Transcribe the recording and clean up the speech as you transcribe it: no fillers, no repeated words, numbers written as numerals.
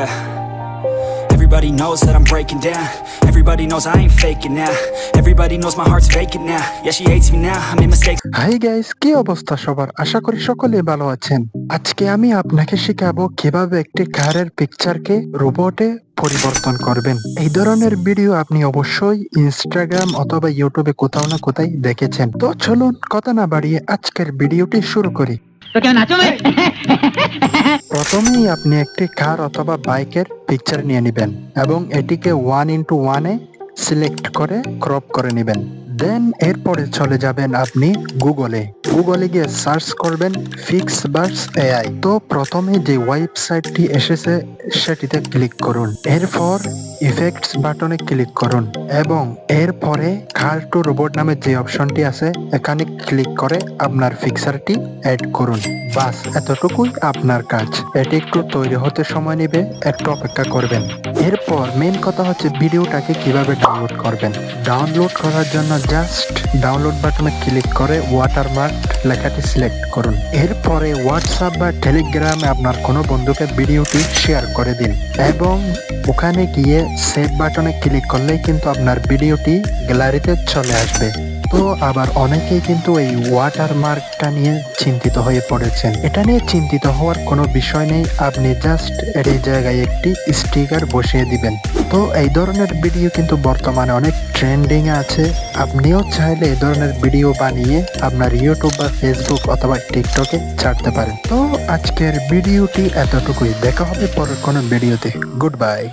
yeah. Everybody knows that I'm breaking down. Everybody knows I ain't faking now. Everybody knows my heart's vacant now. Yeah, she hates me now, I made mistakes. Hi guys, কি অবস্থা সবার? আশা করি সকলেই ভালো আছেন। আজকে আমি আপনাকে শেখাবো কিভাবে একটি কারের পিকচারকে রোবটে পরিবর্তন করবেন। এই ধরনের ভিডিও আপনি অবশ্যই ইনস্টাগ্রাম অথবা ইউটিউবে কোথাও না কোথাও দেখেছেন। তো চলুন কথা না বাড়িয়ে আজকের ভিডিওটি শুরু করি। প্রথমেই আপনি একটি কার অথবা বাইকের পিকচার নিয়ে নেবেন এবং এটিকে 1:1 এ সিলেক্ট করে ক্রপ করে নেবেন। দেন এরপরে চলে যাবেন আপনি গুগলে গিয়ে সার্চ করবেন ফিক্সভার্স এআই। তো প্রথমে যে ওয়েবসাইটটি এসেছে সেটিতে ক্লিক করুন, এরপর ইফেক্টস বাটনে ক্লিক করুন এবং এরপরে কার টু রোবট নামে যে অপশনটি আছে এখানে ক্লিক করে আপনার পিকচারটি অ্যাড করুন। বাস এতটুকুই আপনার কাজ। এটি একটু তৈরি হতে সময় নেবে, একটু অপেক্ষা করবেন। এরপর মেন কথা হচ্ছে ভিডিওটাকে কিভাবে ডাউনলোড করবেন। ডাউনলোড করার জন্য জাস্ট ডাউনলোড বাটনে ক্লিক করে ওয়াটারমার্ক লেখাটি সিলেক্ট করুন। এরপরে হোয়াটসঅ্যাপ বা টেলিগ্রামে আপনার কোনো বন্ধুকে ভিডিওটি শেয়ার করে দিন এবং ওখানে গিয়ে সেভ বাটনে ক্লিক করলেই কিন্তু আপনার ভিডিওটি গ্যালারিতে চলে আসবে। তো আবার অনেকেই কিন্তু এই ওয়াটারমার্কটা নিয়ে চিন্তিত হয়ে পড়েছেন। এটা নিয়ে চিন্তিত হওয়ার কোনো বিষয় নেই, আপনি জাস্ট এর এই জায়গায় একটি স্টিকার বসিয়ে দিবেন। তো এই ধরনের ভিডিও কিন্তু বর্তমানে অনেক ট্রেন্ডিং এ আছে। আপনিও চাইলে এই ধরনের ভিডিও বানিয়ে আপনার ইউটিউব বা ফেসবুক অথবা টিকটকে ছাড়তে পারেন। তো আজকের ভিডিওটি এতটুকুই, দেখা হবে পরের কোনো ভিডিওতে। Good bye.